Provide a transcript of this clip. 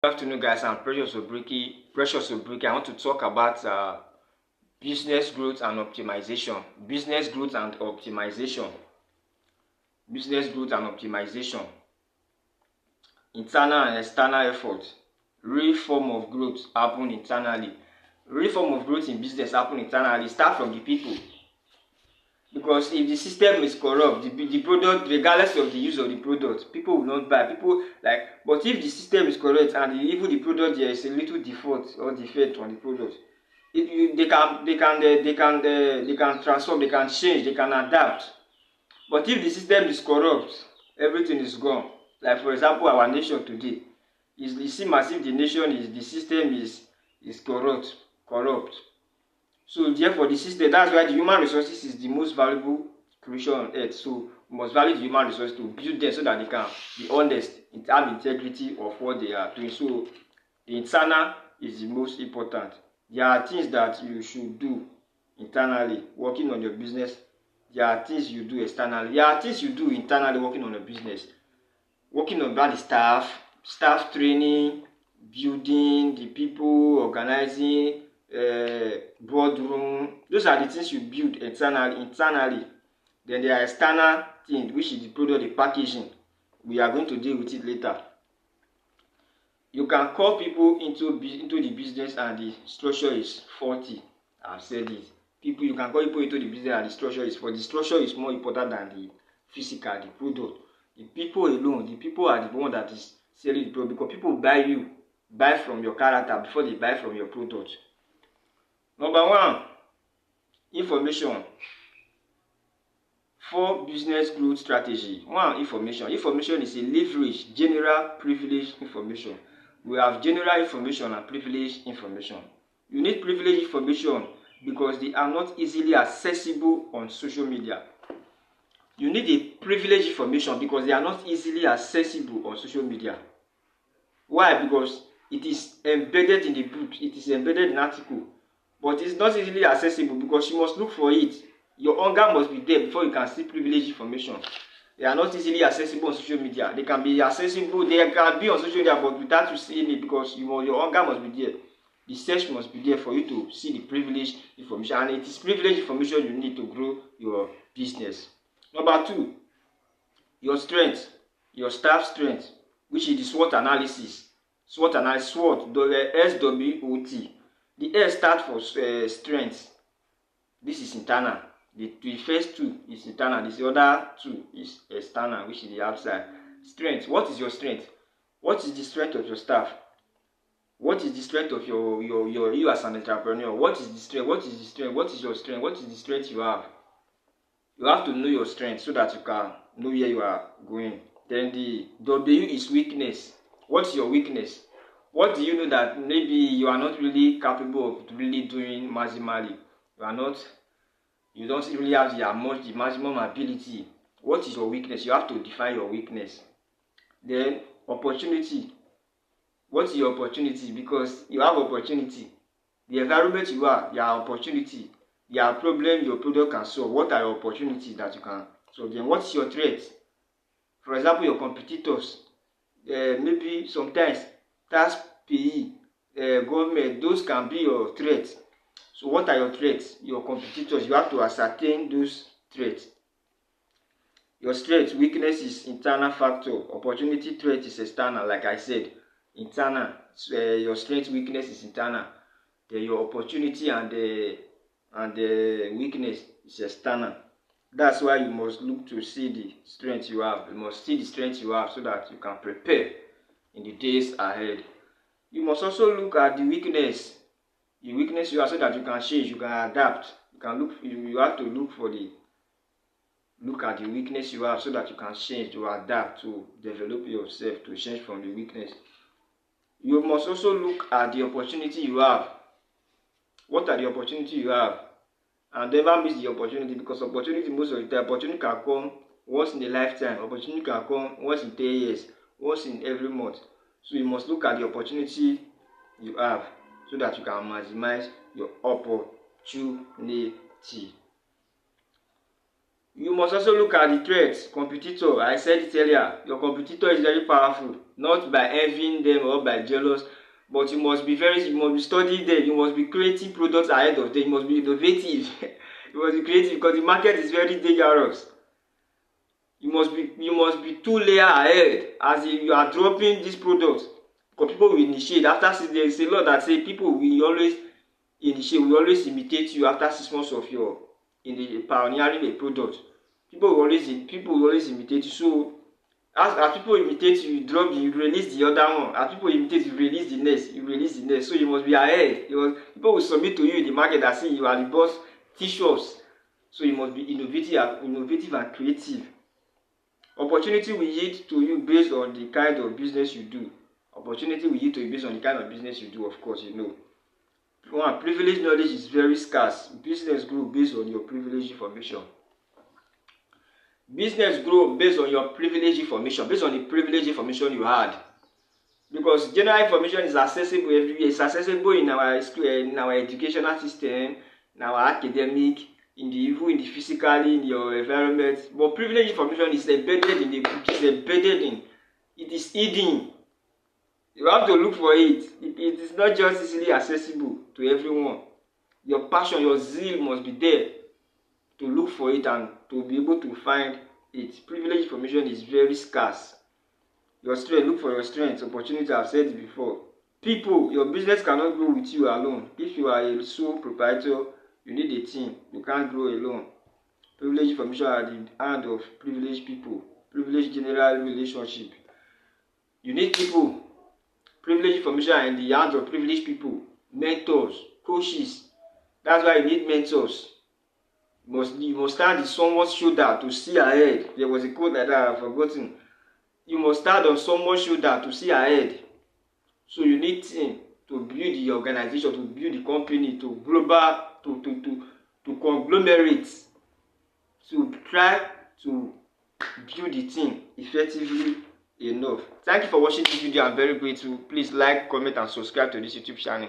Good afternoon, guys. I'm Precious Obriki. I want to talk about business growth and optimization. Business growth and optimization. Business growth and optimization. Internal and external effort. Real form of growth happen internally. Real form of growth in business happen internally. Start from the people. Because if the system is corrupt, the product, regardless of the use of the product, people will not buy. But if the system is correct and even the product there is a little default or defect on the product, they can transform, they can change, they can adapt. But if the system is corrupt, everything is gone. Like for example, our nation today, it seems as if the system is corrupt. So therefore the system, that's why the human resources is the most valuable creation on earth. So we must value the human resources to build them so that they can be honest, have integrity of what they are doing. So the internal is the most important. There are things that you should do internally, working on your business. There are things you do externally. There are things you do internally, working on your business. Working on the staff training, building the people, organizing, boardroom. Those are the things you build internally. Then there are external things, which is the product, the packaging. We are going to deal with it later. You can call people into the business and the structure is faulty. I've said it. You can call people into the business and the structure is faulty. The structure is more important than the physical, the product. The people alone, the people are the one that is selling the product, because people buy from your character before they buy from your product. Number one, information. For business growth strategy. One, information. Information is a leverage, general, privileged information. We have general information and privileged information. You need privileged information because they are not easily accessible on social media. You need a privileged information because they are not easily accessible on social media. Why? Because it is embedded in the book, it is embedded in article, but it's not easily accessible because you must look for it. Your hunger must be there before you can see privileged information. They are not easily accessible on social media. They can be accessible, they can be on social media, but without you seeing it, because your hunger must be there. The search must be there for you to see the privileged information, and it is privileged information you need to grow your business. Number two, your strength, your staff strength, which is the SWOT analysis. SWOT analysis, SWOT, SWOT. The S stands for strength. This is internal. The first two is internal. The other two is external, which is the outside. Strength. What is your strength? What is the strength of your staff? What is the strength of you as an entrepreneur? What is the strength? What is the strength? What is your strength? What is the strength you have? You have to know your strength so that you can know where you are going. Then the W is weakness. What's your weakness? What do you know that maybe you are not really capable of really doing maximally? You don't really have the maximum ability. What is your weakness? You have to define your weakness. Then opportunity. What is your opportunity? Because you have opportunity. The environment you are, your opportunity. There are problems your product can solve. What are your opportunities that you can solve? Then what's your threat? For example, your competitors. Maybe sometimes tax payee, government, those can be your threats. So what are your threats? Your competitors, you have to ascertain those threats. Your strength, weakness is internal factor. Opportunity, threat is external, like I said. Internal, your strength, weakness is internal. Then your opportunity and the weakness is external. That's why you must look to see the strength you have. You must see the strength you have so that you can prepare in the days ahead. You must also look at the weakness. The weakness you have so that you can change, you can adapt. You have to look at the weakness you have so that you can change, to adapt, to develop yourself, to change from the weakness. You must also look at the opportunity you have. What are the opportunities you have? And never miss the opportunity, because opportunity, most of the time, opportunity can come once in a lifetime. Opportunity can come once in 10 years, once in every month. So you must look at the opportunity you have so that you can maximize your opportunity. You must also look at the threats. Competitor, I said it earlier, your competitor is very powerful, not by envying them or by jealous, but you must be studying them, you must be creating products ahead of them, you must be innovative. You must be creative because the market is very dangerous. You must be 2 layers ahead as you are dropping these products. Because people will initiate after 6 days. There's a lot that say people will always initiate, will always imitate you after 6 months of your in the pioneering a product. People will always imitate you. So as people imitate you, you release the other one. As people imitate you, release the next. So you must be ahead. People will submit to you in the market that say you are the boss T-shops. So you must be innovative and creative. Opportunity will yield to you based on the kind of business you do. Opportunity will yield to you based on the kind of business you do, of course, you know. One, privileged knowledge is very scarce. Business grow based on your privileged information. Business grow based on your privileged information, based on the privileged information you had. Because general information is accessible everywhere. It's accessible in our school, in our educational system, in our academic, in the physically, in your environment. But privileged information is embedded in it is hidden. You have to look for it. It is not just easily accessible to everyone. Your passion, your zeal must be there to look for it and to be able to find it. Privileged information is very scarce. Your strength, look for your strengths, opportunity. I've said it before. People, your business cannot grow with you alone. If you are a sole proprietor, you need a team. You can't grow alone. Privileged information are the hand of privileged people. Privileged general relationship. You need people. Privileged information are in the hands of privileged people. Mentors, coaches. That's why you need mentors. You must stand on someone's shoulder to see ahead. There was a quote like that, I've forgotten. You must stand on someone's shoulder to see ahead. So you need team to build the organization, to build the company, to conglomerate, to try to build the team effectively enough. Thank you for watching this video. I'm very grateful. Please like, comment, and subscribe to this YouTube channel.